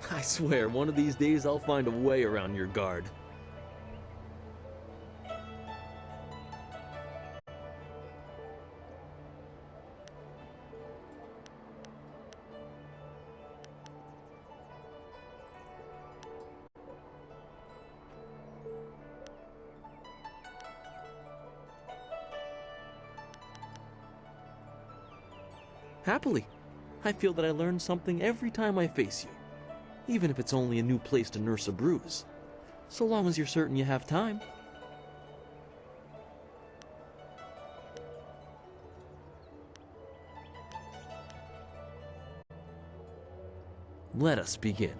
I swear, one of these days I'll find a way around your guard. Happily. I feel that I learn something every time I face you, even if it's only a new place to nurse a bruise. So long as you're certain you have time. Let us begin.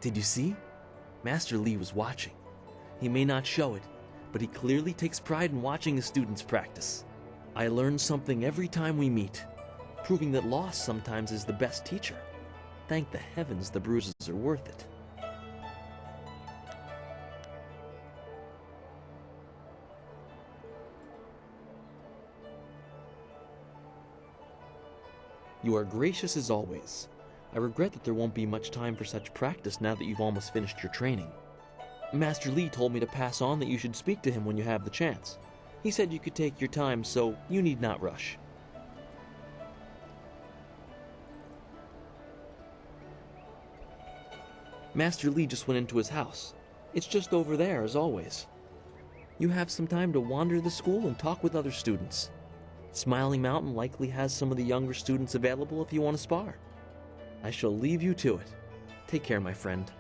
Did you see? Master Lee was watching. He may not show it, but he clearly takes pride in watching his students practice. I learn something every time we meet, proving that loss sometimes is the best teacher. Thank the heavens the bruises are worth it. You are gracious as always. I regret that there won't be much time for such practice now that you've almost finished your training. Master Lee told me to pass on that you should speak to him when you have the chance. He said you could take your time, so you need not rush. Master Lee just went into his house. It's just over there, as always. You have some time to wander the school and talk with other students. Smiling Mountain likely has some of the younger students available if you want to spar. I shall leave you to it. Take care, my friend.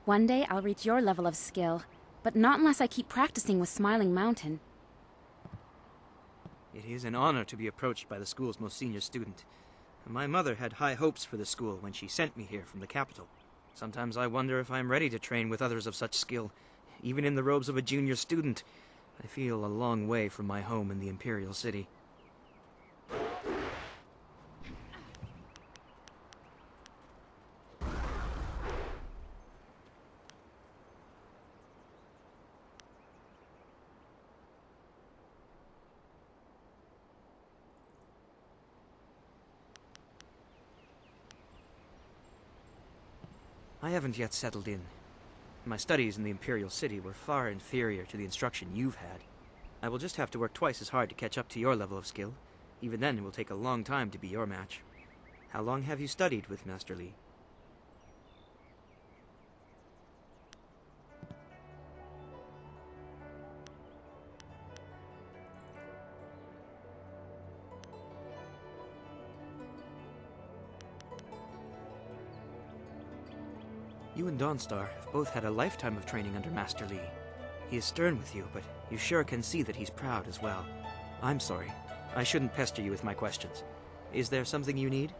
One day I'll reach your level of skill, but not unless I keep practicing with Smiling Mountain. It is an honor to be approached by the school's most senior student. My mother had high hopes for the school when she sent me here from the capital. Sometimes I wonder if I'm ready to train with others of such skill. Even in the robes of a junior student, I feel a long way from my home in the Imperial City. I haven't yet settled in. My studies in the Imperial City were far inferior to the instruction you've had. I will just have to work twice as hard to catch up to your level of skill. Even then, it will take a long time to be your match. How long have you studied with Master Li? You and Dawnstar have both had a lifetime of training under Master Li. He is stern with you, but you sure can see that he's proud as well. I'm sorry. I shouldn't pester you with my questions. Is there something you need?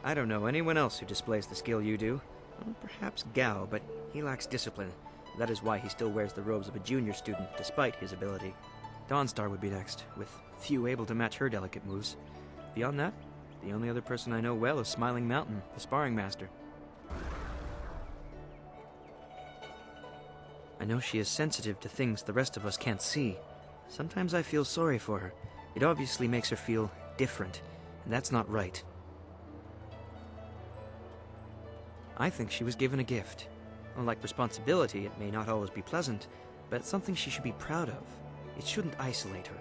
I don't know anyone else who displays the skill you do. Well, perhaps Gao, but he lacks discipline. That is why he still wears the robes of a junior student, despite his ability. Dawnstar would be next, with few able to match her delicate moves. Beyond that, the only other person I know well is Smiling Mountain, the sparring master. I know she is sensitive to things the rest of us can't see. Sometimes I feel sorry for her. It obviously makes her feel different, and that's not right. I think she was given a gift. Unlike responsibility, it may not always be pleasant, but it's something she should be proud of. It shouldn't isolate her.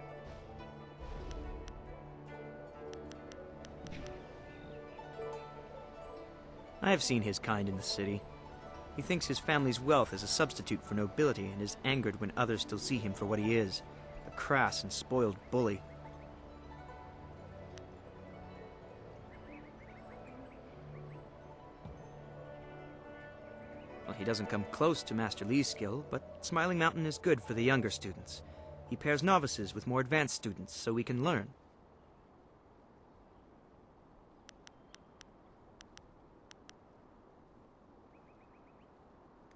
I have seen his kind in the city. He thinks his family's wealth is a substitute for nobility and is angered when others still see him for what he is, a crass and spoiled bully. Well, he doesn't come close to Master Li's skill, but Smiling Mountain is good for the younger students. He pairs novices with more advanced students so we can learn.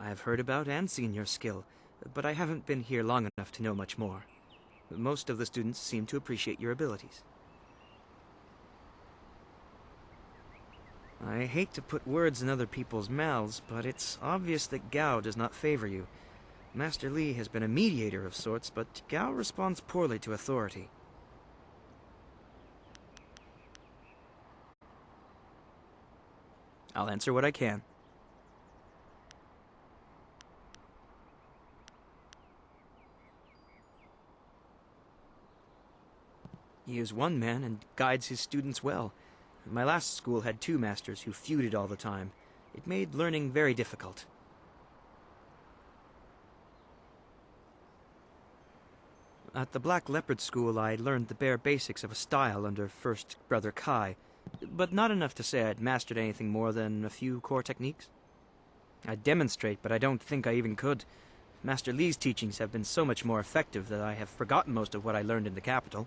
I have heard about and seen your skill, but I haven't been here long enough to know much more. Most of the students seem to appreciate your abilities. I hate to put words in other people's mouths, but it's obvious that Gao does not favor you. Master Li has been a mediator of sorts, but Gao responds poorly to authority. I'll answer what I can. He is one man and guides his students well. My last school had two masters who feuded all the time. It made learning very difficult. At the Black Leopard School, I learned the bare basics of a style under First Brother Kai, but not enough to say I'd mastered anything more than a few core techniques. I'd demonstrate, but I don't think I even could. Master Li's teachings have been so much more effective that I have forgotten most of what I learned in the capital.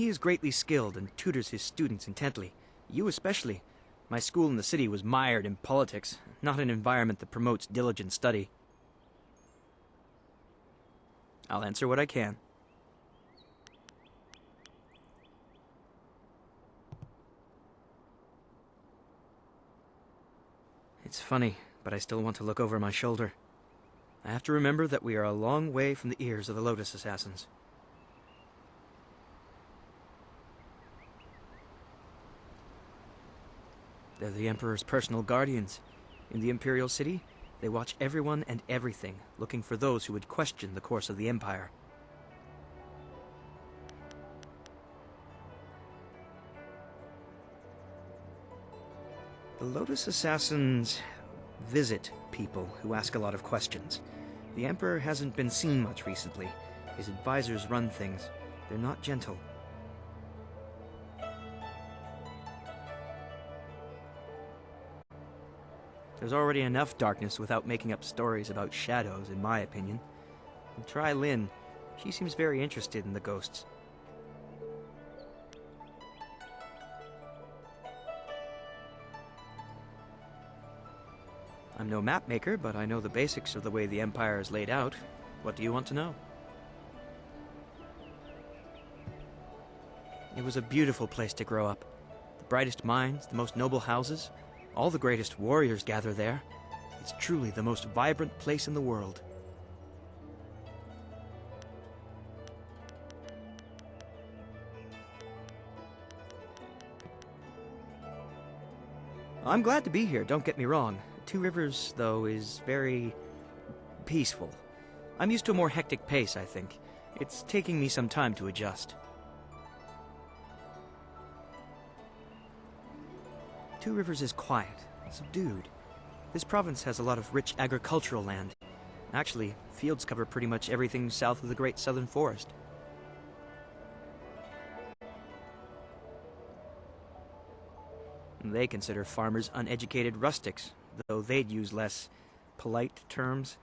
He is greatly skilled and tutors his students intently. You especially. My school in the city was mired in politics, not an environment that promotes diligent study. I'll answer what I can. It's funny, but I still want to look over my shoulder. I have to remember that we are a long way from the ears of the Lotus Assassins. They're the Emperor's personal guardians. In the Imperial City, they watch everyone and everything, looking for those who would question the course of the Empire. The Lotus Assassins visit people who ask a lot of questions. The Emperor hasn't been seen much recently. His advisors run things. They're not gentle. There's already enough darkness without making up stories about shadows, in my opinion. And try Lynn. She seems very interested in the ghosts. I'm no map maker, but I know the basics of the way the Empire is laid out. What do you want to know? It was a beautiful place to grow up. The brightest minds, the most noble houses. All the greatest warriors gather there. It's truly the most vibrant place in the world. I'm glad to be here, don't get me wrong. Two Rivers, though, is very peaceful. I'm used to a more hectic pace, I think. It's taking me some time to adjust. Two Rivers is quiet, subdued. This province has a lot of rich agricultural land. Actually, fields cover pretty much everything south of the Great Southern Forest. They consider farmers uneducated rustics, though they'd use less polite terms.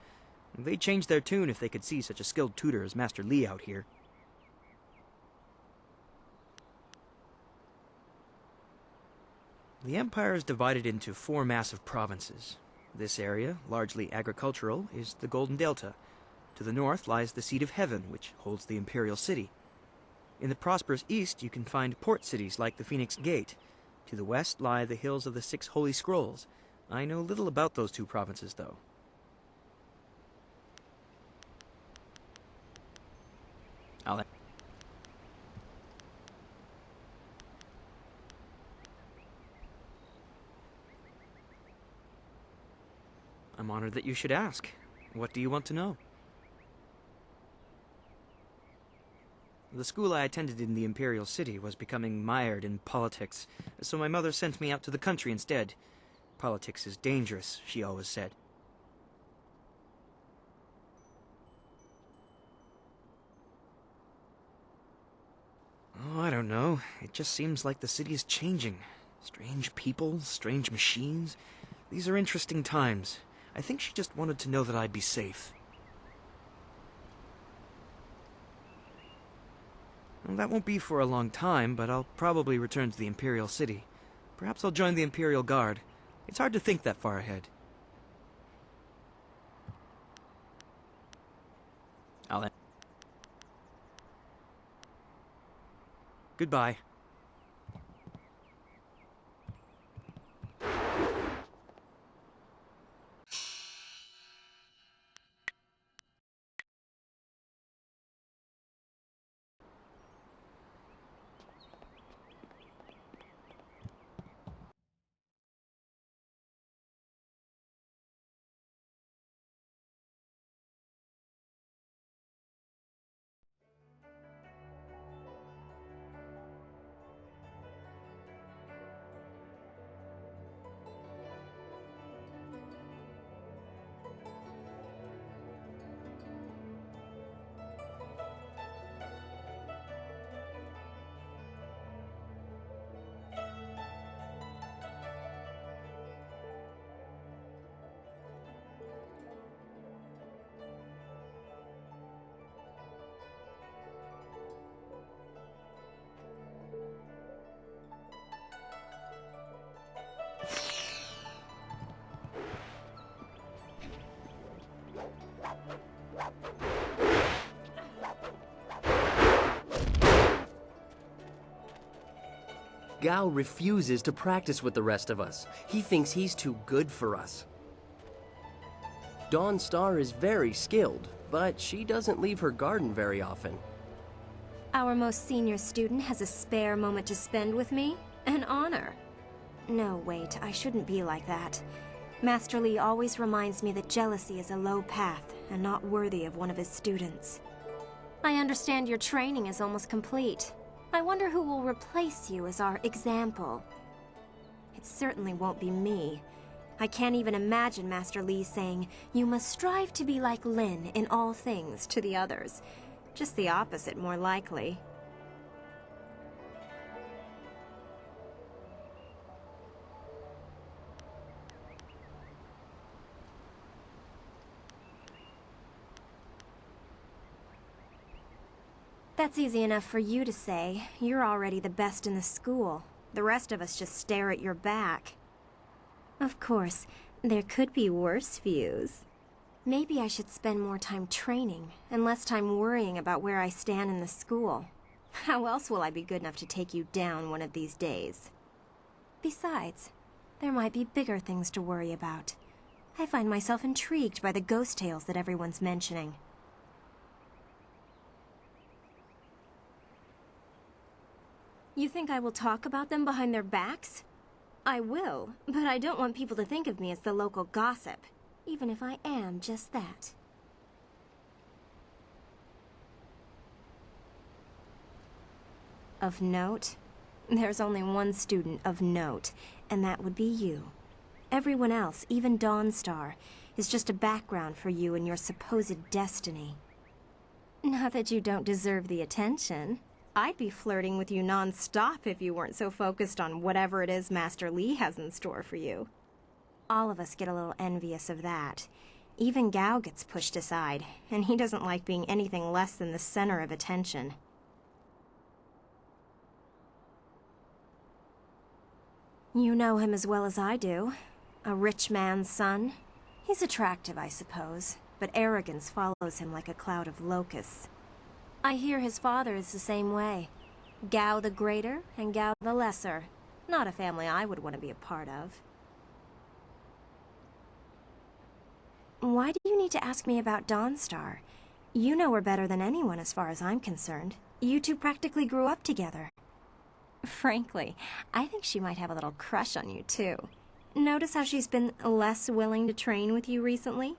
They'd change their tune if they could see such a skilled tutor as Master Lee out here. The Empire is divided into 4 massive provinces. This area, largely agricultural, is the Golden Delta. To the north lies the Seat of Heaven, which holds the Imperial City. In the prosperous east, you can find port cities like the Phoenix Gate. To the west lie the hills of the 6 Holy Scrolls. I know little about those 2 provinces, though. I'm honored that you should ask. What do you want to know? The school I attended in the Imperial City was becoming mired in politics, so my mother sent me out to the country instead. Politics is dangerous, she always said. Oh, I don't know. It just seems like the city is changing. Strange people, strange machines. These are interesting times. I think she just wanted to know that I'd be safe. Well, that won't be for a long time, but I'll probably return to the Imperial City. Perhaps I'll join the Imperial Guard. It's hard to think that far ahead. Goodbye. Gao refuses to practice with the rest of us. He thinks he's too good for us. Dawn Star is very skilled, but she doesn't leave her garden very often. Our most senior student has a spare moment to spend with me? An honor. No, wait, I shouldn't be like that. Master Lee always reminds me that jealousy is a low path and not worthy of one of his students. I understand your training is almost complete. I wonder who will replace you as our example. It certainly won't be me. I can't even imagine Master Lee saying, "You must strive to be like Lin in all things," to the others. Just the opposite, more likely. That's easy enough for you to say. You're already the best in the school. The rest of us just stare at your back. Of course, there could be worse views. Maybe I should spend more time training and less time worrying about where I stand in the school. How else will I be good enough to take you down one of these days? Besides, there might be bigger things to worry about. I find myself intrigued by the ghost tales that everyone's mentioning. You think I will talk about them behind their backs? I will, but I don't want people to think of me as the local gossip, even if I am just that. Of note? There's only one student of note, and that would be you. Everyone else, even Dawnstar, is just a background for you and your supposed destiny. Not that you don't deserve the attention. I'd be flirting with you non-stop if you weren't so focused on whatever it is Master Li has in store for you. All of us get a little envious of that. Even Gao gets pushed aside, and he doesn't like being anything less than the center of attention. You know him as well as I do. A rich man's son. He's attractive, I suppose, but arrogance follows him like a cloud of locusts. I hear his father is the same way. Gao the Greater and Gao the Lesser. Not a family I would want to be a part of. Why do you need to ask me about Dawnstar? You know her better than anyone as far as I'm concerned. You two practically grew up together. Frankly, I think she might have a little crush on you, too. Notice how she's been less willing to train with you recently?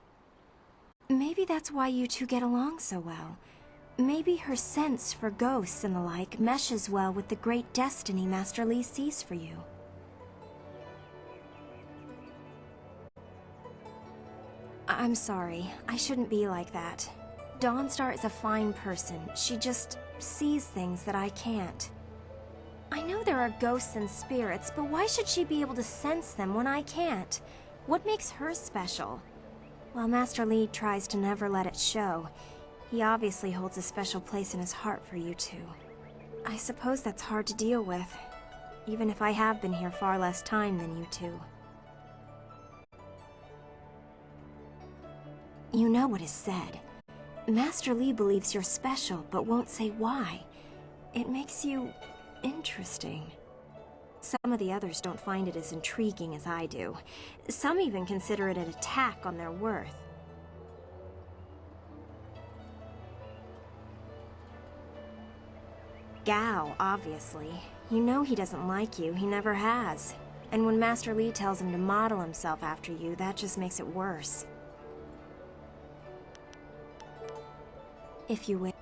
Maybe that's why you two get along so well. Maybe her sense for ghosts and the like meshes well with the great destiny Master Li sees for you. I'm sorry. I shouldn't be like that. Dawnstar is a fine person. She just sees things that I can't. I know there are ghosts and spirits, but why should she be able to sense them when I can't? What makes her special? While Master Li tries to never let it show, he obviously holds a special place in his heart for you two. I suppose that's hard to deal with, even if I have been here far less time than you two. You know what is said. Master Li believes you're special, but won't say why. It makes you interesting. Some of the others don't find it as intriguing as I do. Some even consider it an attack on their worth. Gao, obviously. You know he doesn't like you, he never has. And when Master Li tells him to model himself after you, that just makes it worse. If you wish.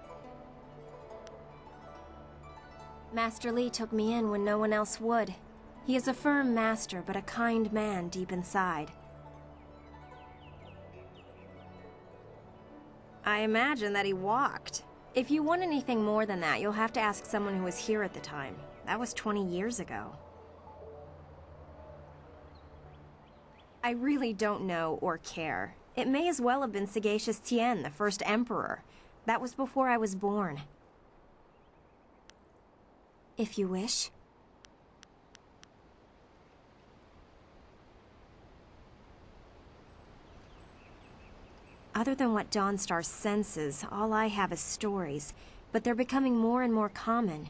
Master Li took me in when no one else would. He is a firm master, but a kind man deep inside. I imagine that he walked. If you want anything more than that, you'll have to ask someone who was here at the time. That was 20 years ago. I really don't know or care. It may as well have been Sagacious Tien, the first emperor. That was before I was born. If you wish. Other than what Dawnstar senses, all I have is stories, but they're becoming more and more common.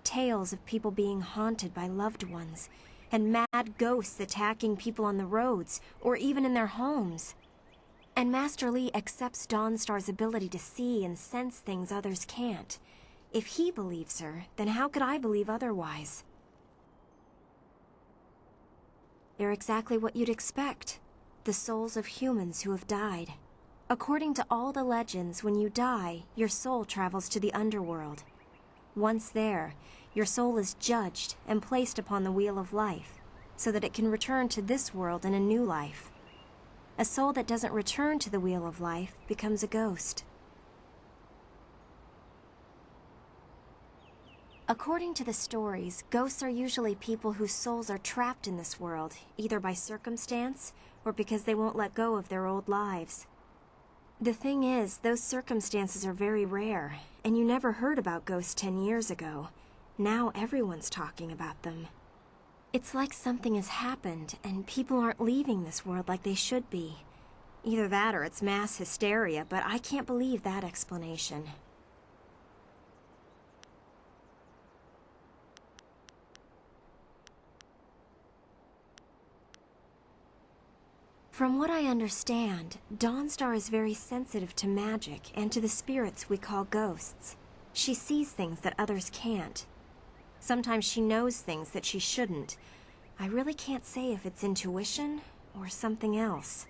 Tales of people being haunted by loved ones, and mad ghosts attacking people on the roads, or even in their homes. And Master Li accepts Dawnstar's ability to see and sense things others can't. If he believes her, then how could I believe otherwise? They're exactly what you'd expect. The souls of humans who have died. According to all the legends, when you die, your soul travels to the underworld. Once there, your soul is judged and placed upon the wheel of life, so that it can return to this world in a new life. A soul that doesn't return to the wheel of life becomes a ghost. According to the stories, ghosts are usually people whose souls are trapped in this world, either by circumstance or because they won't let go of their old lives. The thing is, those circumstances are very rare, and you never heard about ghosts 10 years ago. Now everyone's talking about them. It's like something has happened, and people aren't leaving this world like they should be. Either that or it's mass hysteria, but I can't believe that explanation. From what I understand, Dawnstar is very sensitive to magic and to the spirits we call ghosts. She sees things that others can't. Sometimes she knows things that she shouldn't. I really can't say if it's intuition or something else.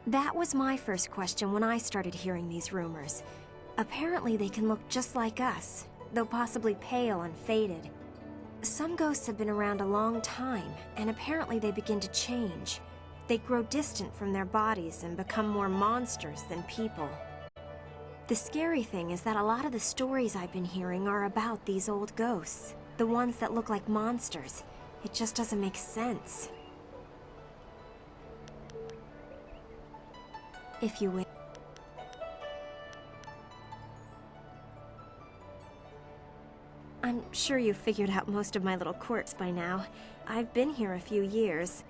That was my first question when I started hearing these rumors. Apparently they can look just like us, though possibly pale and faded. Some ghosts have been around a long time, and apparently they begin to change. They grow distant from their bodies and become more monsters than people. The scary thing is that a lot of the stories I've been hearing are about these old ghosts, the ones that look like monsters. It just doesn't make sense. If you will. I'm sure you've figured out most of my little quirks by now. I've been here a few years.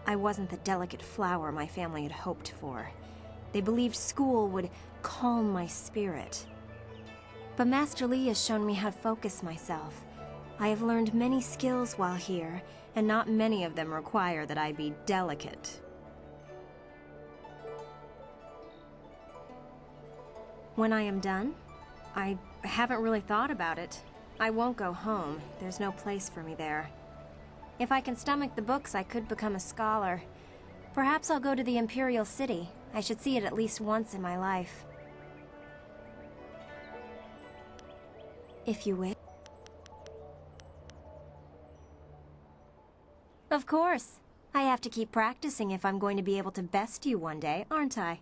I wasn't the delicate flower my family had hoped for. They believed school would calm my spirit. But Master Li has shown me how to focus myself. I have learned many skills while here, and not many of them require that I be delicate. When I am done, I haven't really thought about it. I won't go home. There's no place for me there. If I can stomach the books, I could become a scholar. Perhaps I'll go to the Imperial City. I should see it at least once in my life. If you wish. Of course. I have to keep practicing if I'm going to be able to best you one day, aren't I?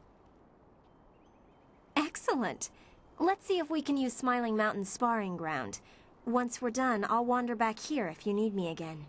Excellent. Let's see if we can use Smiling Mountain's sparring ground. Once we're done, I'll wander back here if you need me again.